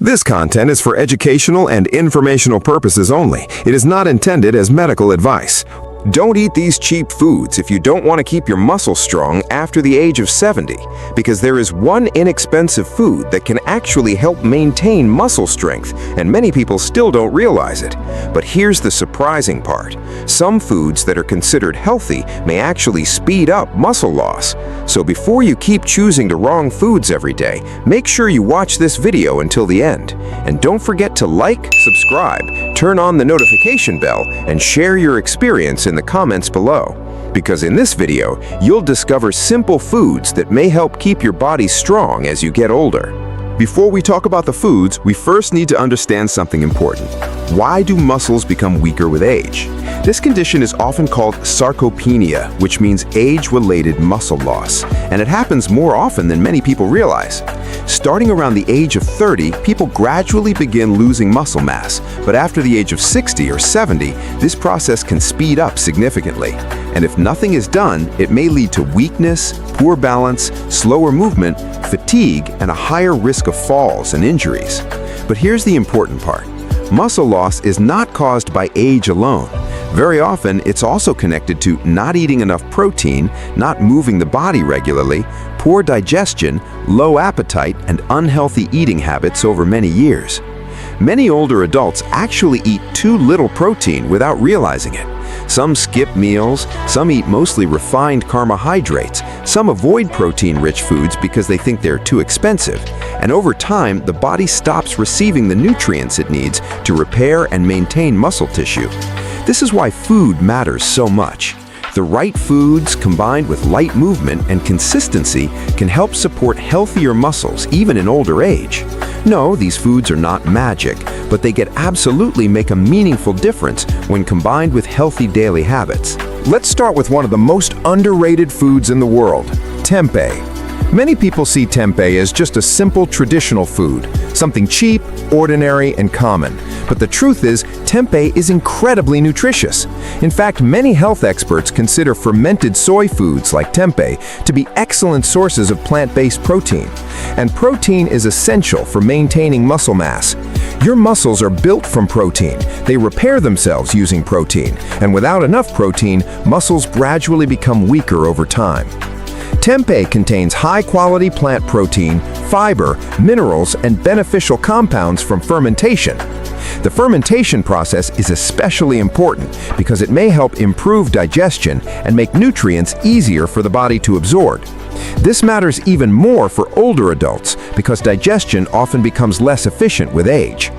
This content is for educational and informational purposes only. It is not intended as medical advice. Don't eat these cheap foods if you don't want to keep your muscles strong after the age of 70, because there is one inexpensive food that can actually help maintain muscle strength, and many people still don't realize it. But here's the surprising part. Some foods that are considered healthy may actually speed up muscle loss. So before you keep choosing the wrong foods every day, make sure you watch this video until the end. And don't forget to like, subscribe, turn on the notification bell, and share your experience in the comments below. Because in this video, you'll discover simple foods that may help keep your body strong as you get older. Before we talk about the foods, we first need to understand something important. Why do muscles become weaker with age? This condition is often called sarcopenia, which means age-related muscle loss, and it happens more often than many people realize. Starting around the age of 30, people gradually begin losing muscle mass, but after the age of 60 or 70, this process can speed up significantly. And if nothing is done, it may lead to weakness, poor balance, slower movement, fatigue, and a higher risk of falls and injuries. But here's the important part. Muscle loss is not caused by age alone. Very often, it's also connected to not eating enough protein, not moving the body regularly, poor digestion, low appetite, and unhealthy eating habits over many years. Many older adults actually eat too little protein without realizing it. Some skip meals, some eat mostly refined carbohydrates, some avoid protein-rich foods because they think they're too expensive, and over time, the body stops receiving the nutrients it needs to repair and maintain muscle tissue. This is why food matters so much. The right foods combined with light movement and consistency can help support healthier muscles even in older age. No, these foods are not magic, but they can absolutely make a meaningful difference when combined with healthy daily habits. Let's start with one of the most underrated foods in the world, tempeh. Many people see tempeh as just a simple traditional food, something cheap, ordinary, and common. But the truth is, tempeh is incredibly nutritious. In fact, many health experts consider fermented soy foods like tempeh to be excellent sources of plant-based protein. And protein is essential for maintaining muscle mass. Your muscles are built from protein. They repair themselves using protein. And without enough protein, muscles gradually become weaker over time. Tempeh contains high-quality plant protein, fiber, minerals, and beneficial compounds from fermentation. The fermentation process is especially important because it may help improve digestion and make nutrients easier for the body to absorb. This matters even more for older adults because digestion often becomes less efficient with age.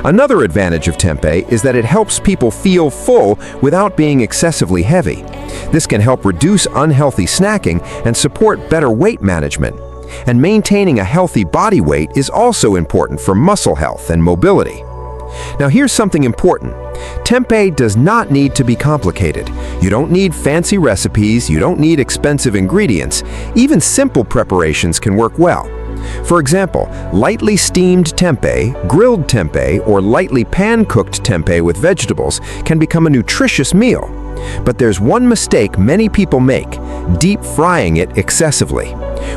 Another advantage of tempeh is that it helps people feel full without being excessively heavy. This can help reduce unhealthy snacking and support better weight management. And maintaining a healthy body weight is also important for muscle health and mobility. Now here's something important. Tempeh does not need to be complicated. You don't need fancy recipes, you don't need expensive ingredients. Even simple preparations can work well. For example, lightly steamed tempeh, grilled tempeh, or lightly pan-cooked tempeh with vegetables can become a nutritious meal. But there's one mistake many people make: deep frying it excessively.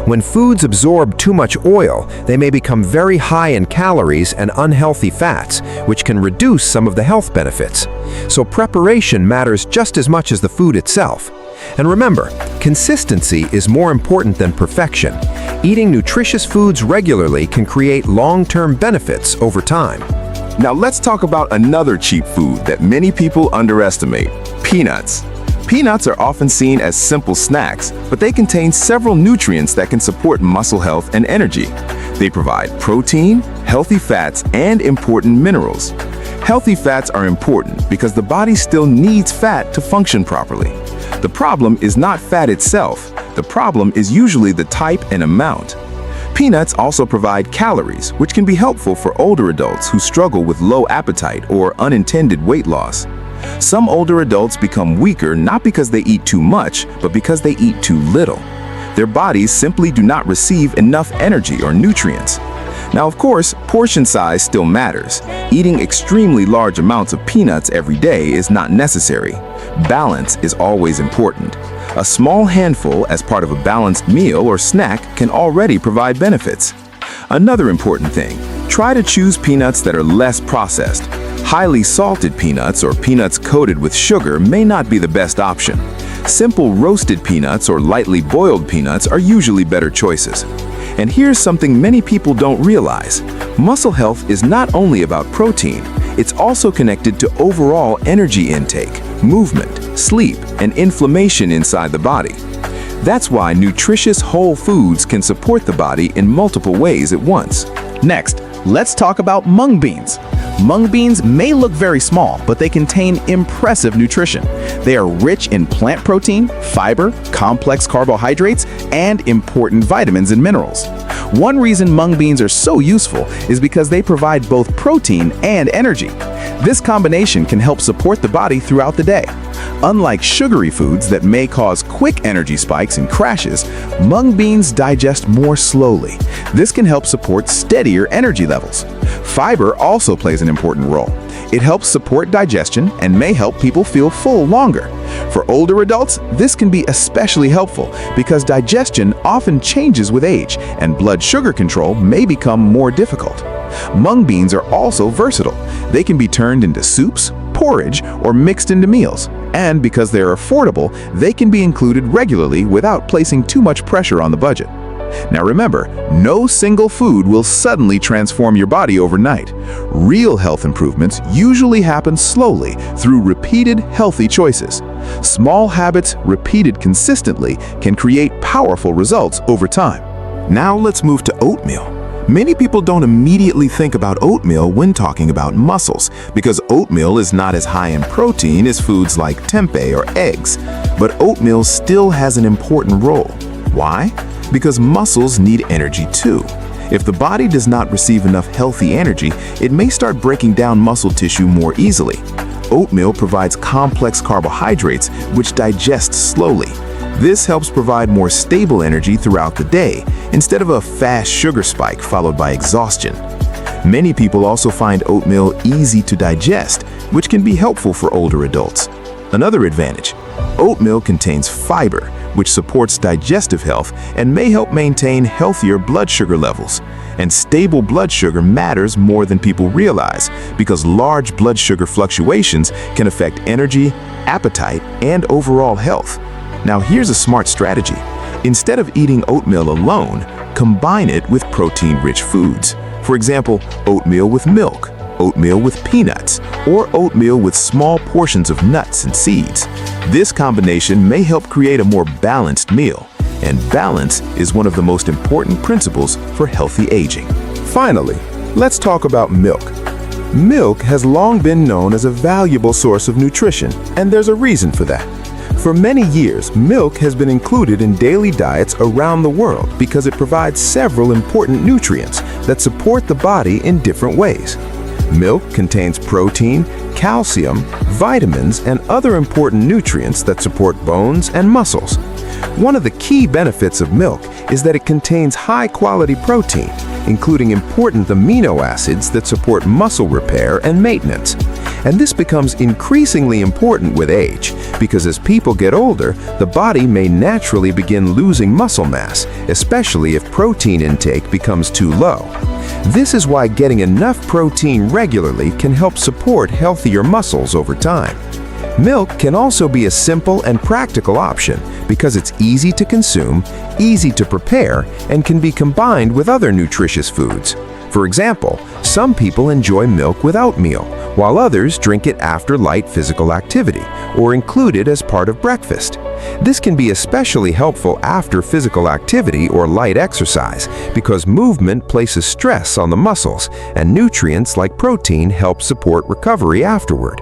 When foods absorb too much oil, they may become very high in calories and unhealthy fats, which can reduce some of the health benefits. So preparation matters just as much as the food itself. And remember, consistency is more important than perfection. Eating nutritious foods regularly can create long-term benefits over time. Now let's talk about another cheap food that many people underestimate: peanuts. Peanuts are often seen as simple snacks, but they contain several nutrients that can support muscle health and energy. They provide protein, healthy fats, and important minerals. Healthy fats are important because the body still needs fat to function properly. The problem is not fat itself. The problem is usually the type and amount. Peanuts also provide calories, which can be helpful for older adults who struggle with low appetite or unintended weight loss. Some older adults become weaker not because they eat too much, but because they eat too little. Their bodies simply do not receive enough energy or nutrients. Now, of course, portion size still matters. Eating extremely large amounts of peanuts every day is not necessary. Balance is always important. A small handful as part of a balanced meal or snack can already provide benefits. Another important thing, try to choose peanuts that are less processed. Highly salted peanuts or peanuts coated with sugar may not be the best option. Simple roasted peanuts or lightly boiled peanuts are usually better choices. And here's something many people don't realize. Muscle health is not only about protein, it's also connected to overall energy intake, movement, sleep, and inflammation inside the body. That's why nutritious whole foods can support the body in multiple ways at once. Next, let's talk about mung beans. Mung beans may look very small, but they contain impressive nutrition. They are rich in plant protein, fiber, complex carbohydrates, and important vitamins and minerals. One reason mung beans are so useful is because they provide both protein and energy. This combination can help support the body throughout the day. Unlike sugary foods that may cause quick energy spikes and crashes, mung beans digest more slowly. This can help support steadier energy levels. Fiber also plays an important role. It helps support digestion and may help people feel full longer. For older adults, this can be especially helpful because digestion often changes with age and blood sugar control may become more difficult. Mung beans are also versatile. They can be turned into soups, porridge, or mixed into meals. And because they're affordable, they can be included regularly without placing too much pressure on the budget. Now remember, no single food will suddenly transform your body overnight. Real health improvements usually happen slowly through repeated healthy choices. Small habits repeated consistently can create powerful results over time. Now let's move to oatmeal. Many people don't immediately think about oatmeal when talking about muscles because oatmeal is not as high in protein as foods like tempeh or eggs. But oatmeal still has an important role. Why? Because muscles need energy too. If the body does not receive enough healthy energy, it may start breaking down muscle tissue more easily. Oatmeal provides complex carbohydrates which digest slowly. This helps provide more stable energy throughout the day instead of a fast sugar spike followed by exhaustion. Many people also find oatmeal easy to digest, which can be helpful for older adults. Another advantage, oatmeal contains fiber, which supports digestive health and may help maintain healthier blood sugar levels. And stable blood sugar matters more than people realize because large blood sugar fluctuations can affect energy, appetite, and overall health. Now here's a smart strategy. Instead of eating oatmeal alone, combine it with protein-rich foods. For example, oatmeal with milk, oatmeal with peanuts, or oatmeal with small portions of nuts and seeds. This combination may help create a more balanced meal, and balance is one of the most important principles for healthy aging. Finally, let's talk about milk. Milk has long been known as a valuable source of nutrition, and there's a reason for that. For many years, milk has been included in daily diets around the world because it provides several important nutrients that support the body in different ways. Milk contains protein, calcium, vitamins, and other important nutrients that support bones and muscles. One of the key benefits of milk is that it contains high-quality protein, including important amino acids that support muscle repair and maintenance. And this becomes increasingly important with age, because as people get older, the body may naturally begin losing muscle mass, especially if protein intake becomes too low. This is why getting enough protein regularly can help support healthier muscles over time. Milk can also be a simple and practical option because it's easy to consume, easy to prepare, and can be combined with other nutritious foods. For example, some people enjoy milk with oatmeal, while others drink it after light physical activity or include it as part of breakfast. This can be especially helpful after physical activity or light exercise because movement places stress on the muscles, and nutrients like protein help support recovery afterward.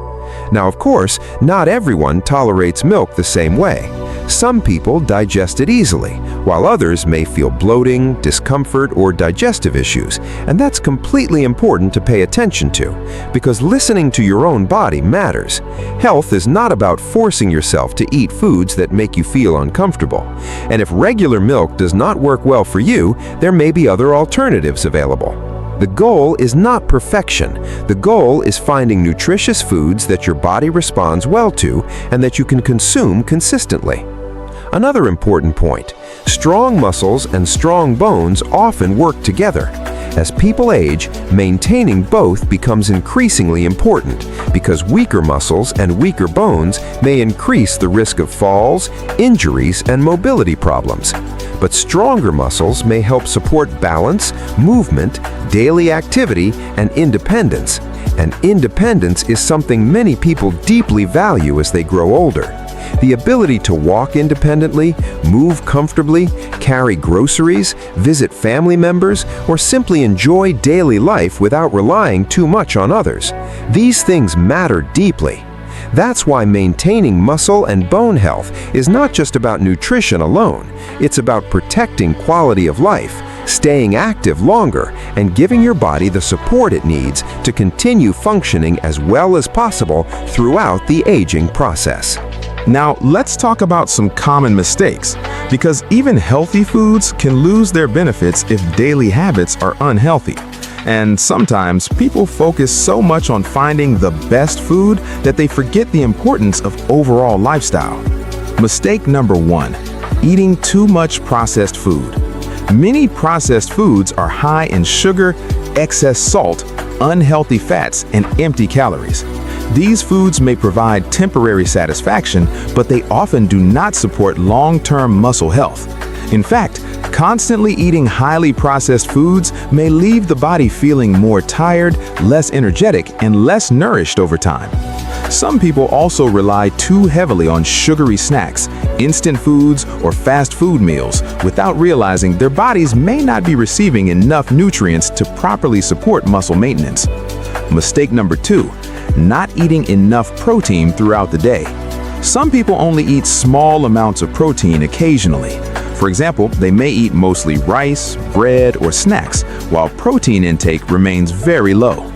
Now, of course, not everyone tolerates milk the same way. Some people digest it easily, while others may feel bloating, discomfort, or digestive issues, and that's completely important to pay attention to, because listening to your own body matters. Health is not about forcing yourself to eat foods that make you feel uncomfortable. And if regular milk does not work well for you, there may be other alternatives available. The goal is not perfection. The goal is finding nutritious foods that your body responds well to and that you can consume consistently. Another important point, strong muscles and strong bones often work together. As people age, maintaining both becomes increasingly important because weaker muscles and weaker bones may increase the risk of falls, injuries, and mobility problems. But stronger muscles may help support balance, movement, daily activity, and independence. And independence is something many people deeply value as they grow older. The ability to walk independently, move comfortably, carry groceries, visit family members, or simply enjoy daily life without relying too much on others. These things matter deeply. That's why maintaining muscle and bone health is not just about nutrition alone. It's about protecting quality of life, staying active longer, and giving your body the support it needs to continue functioning as well as possible throughout the aging process. Now, let's talk about some common mistakes, because even healthy foods can lose their benefits if daily habits are unhealthy. And sometimes people focus so much on finding the best food that they forget the importance of overall lifestyle. Mistake number 1, eating too much processed food. Many processed foods are high in sugar, excess salt, unhealthy fats, and empty calories. These foods may provide temporary satisfaction, but they often do not support long-term muscle health. In fact, constantly eating highly processed foods may leave the body feeling more tired, less energetic, and less nourished over time. Some people also rely too heavily on sugary snacks, instant foods, or fast food meals without realizing their bodies may not be receiving enough nutrients to properly support muscle maintenance. Mistake number 2, not eating enough protein throughout the day. Some people only eat small amounts of protein occasionally. For example, they may eat mostly rice, bread, or snacks, while protein intake remains very low.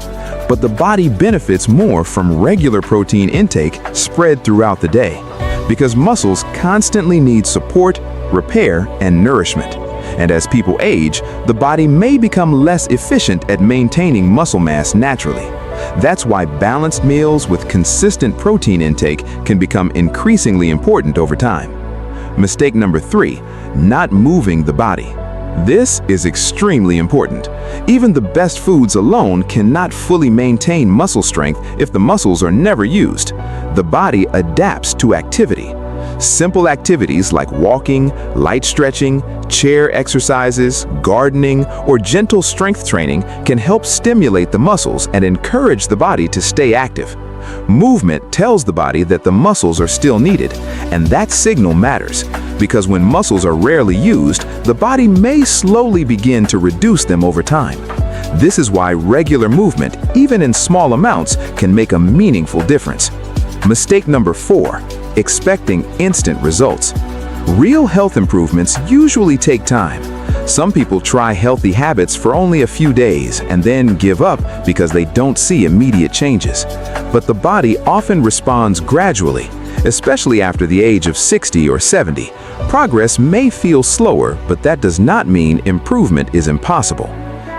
But the body benefits more from regular protein intake spread throughout the day, because muscles constantly need support, repair, and nourishment. And as people age, the body may become less efficient at maintaining muscle mass naturally. That's why balanced meals with consistent protein intake can become increasingly important over time. Mistake number 3, not moving the body. This is extremely important. Even the best foods alone cannot fully maintain muscle strength if the muscles are never used. The body adapts to activity. Simple activities like walking, light stretching, chair exercises, gardening, or gentle strength training can help stimulate the muscles and encourage the body to stay active. Movement tells the body that the muscles are still needed, and that signal matters, because when muscles are rarely used, the body may slowly begin to reduce them over time. This is why regular movement, even in small amounts, can make a meaningful difference. Mistake number 4, expecting instant results. Real health improvements usually take time. Some people try healthy habits for only a few days and then give up because they don't see immediate changes. But the body often responds gradually, especially after the age of 60 or 70. Progress may feel slower, but that does not mean improvement is impossible.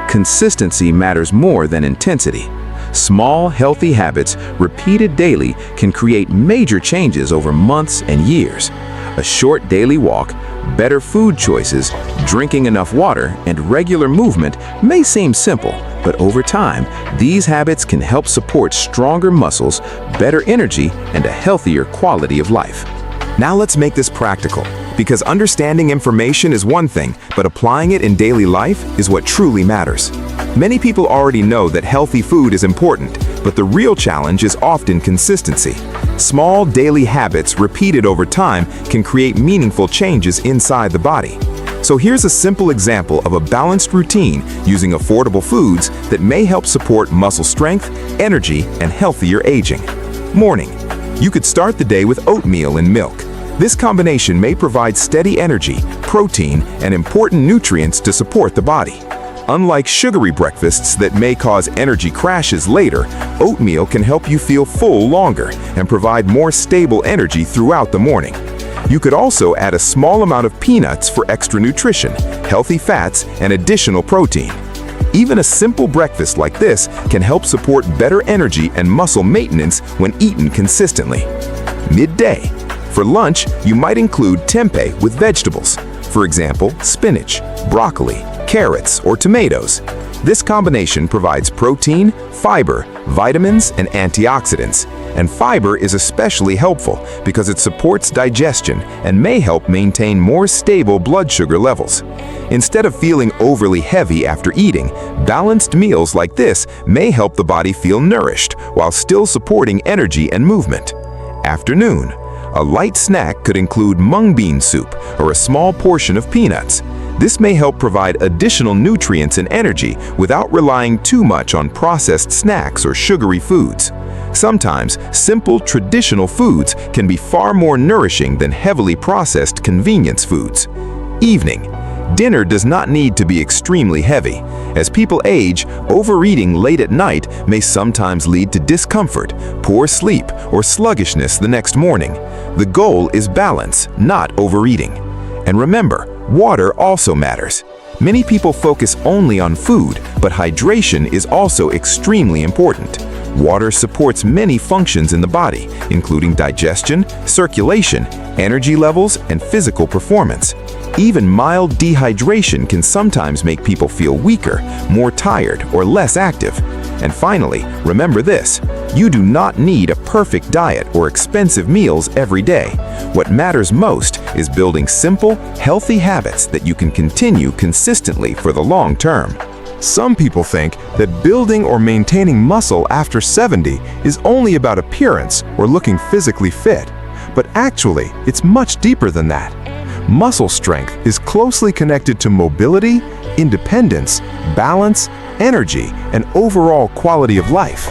Consistency matters more than intensity. Small, healthy habits, repeated daily, can create major changes over months and years. A short daily walk, better food choices, drinking enough water, and regular movement may seem simple, but over time, these habits can help support stronger muscles, better energy, and a healthier quality of life. Now let's make this practical, because understanding information is one thing, but applying it in daily life is what truly matters. Many people already know that healthy food is important, but the real challenge is often consistency. Small daily habits repeated over time can create meaningful changes inside the body. So here's a simple example of a balanced routine using affordable foods that may help support muscle strength, energy, and healthier aging. Morning. You could start the day with oatmeal and milk. This combination may provide steady energy, protein, and important nutrients to support the body. Unlike sugary breakfasts that may cause energy crashes later, oatmeal can help you feel full longer and provide more stable energy throughout the morning. You could also add a small amount of peanuts for extra nutrition, healthy fats, and additional protein. Even a simple breakfast like this can help support better energy and muscle maintenance when eaten consistently. Midday. For lunch, you might include tempeh with vegetables. For example, spinach, broccoli, carrots, or tomatoes. This combination provides protein, fiber, vitamins, and antioxidants. And fiber is especially helpful because it supports digestion and may help maintain more stable blood sugar levels. Instead of feeling overly heavy after eating, balanced meals like this may help the body feel nourished while still supporting energy and movement. Afternoon. A light snack could include mung bean soup or a small portion of peanuts. This may help provide additional nutrients and energy without relying too much on processed snacks or sugary foods. Sometimes, simple traditional foods can be far more nourishing than heavily processed convenience foods. Evening. Dinner does not need to be extremely heavy. As people age, overeating late at night may sometimes lead to discomfort, poor sleep, or sluggishness the next morning. The goal is balance, not overeating. And remember, water also matters. Many people focus only on food, but hydration is also extremely important. Water supports many functions in the body, including digestion, circulation, energy levels, and physical performance. Even mild dehydration can sometimes make people feel weaker, more tired, or less active. And finally, remember this: you do not need a perfect diet or expensive meals every day. What matters most is building simple, healthy habits that you can continue consistently for the long term. Some people think that building or maintaining muscle after 70 is only about appearance or looking physically fit. But actually, it's much deeper than that. Muscle strength is closely connected to mobility, independence, balance, energy, and overall quality of life.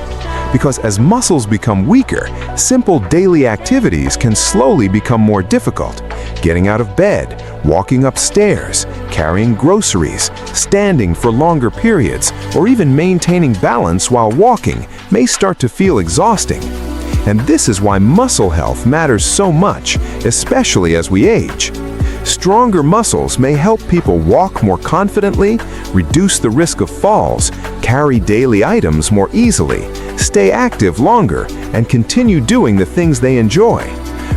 Because as muscles become weaker, simple daily activities can slowly become more difficult. Getting out of bed, walking upstairs, carrying groceries, standing for longer periods, or even maintaining balance while walking may start to feel exhausting. And this is why muscle health matters so much, especially as we age. Stronger muscles may help people walk more confidently, reduce the risk of falls, carry daily items more easily, stay active longer, and continue doing the things they enjoy.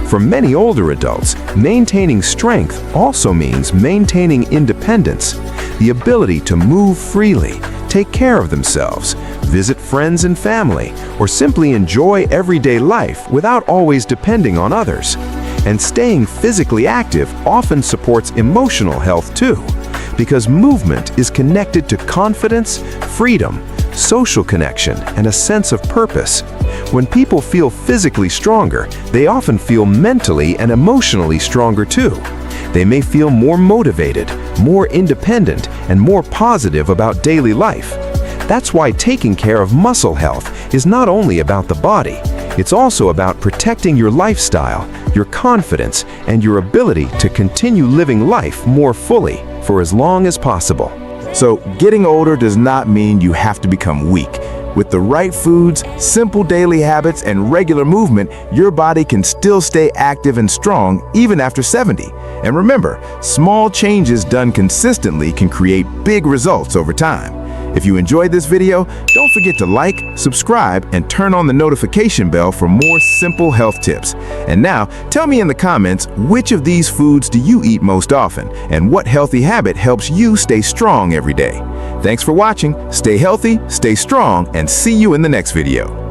For many older adults, maintaining strength also means maintaining independence, the ability to move freely, take care of themselves, visit friends and family, or simply enjoy everyday life without always depending on others. And staying physically active often supports emotional health too, because movement is connected to confidence, freedom, social connection, and a sense of purpose. When people feel physically stronger, they often feel mentally and emotionally stronger too. They may feel more motivated, more independent, and more positive about daily life. That's why taking care of muscle health is not only about the body, it's also about protecting your lifestyle, your confidence, and your ability to continue living life more fully for as long as possible. So, getting older does not mean you have to become weak. With the right foods, simple daily habits, and regular movement, your body can still stay active and strong even after 70. And remember, small changes done consistently can create big results over time. If you enjoyed this video, don't forget to like, subscribe, and turn on the notification bell for more simple health tips. And now, tell me in the comments, which of these foods do you eat most often, and what healthy habit helps you stay strong every day? Thanks for watching, stay healthy, stay strong, and see you in the next video.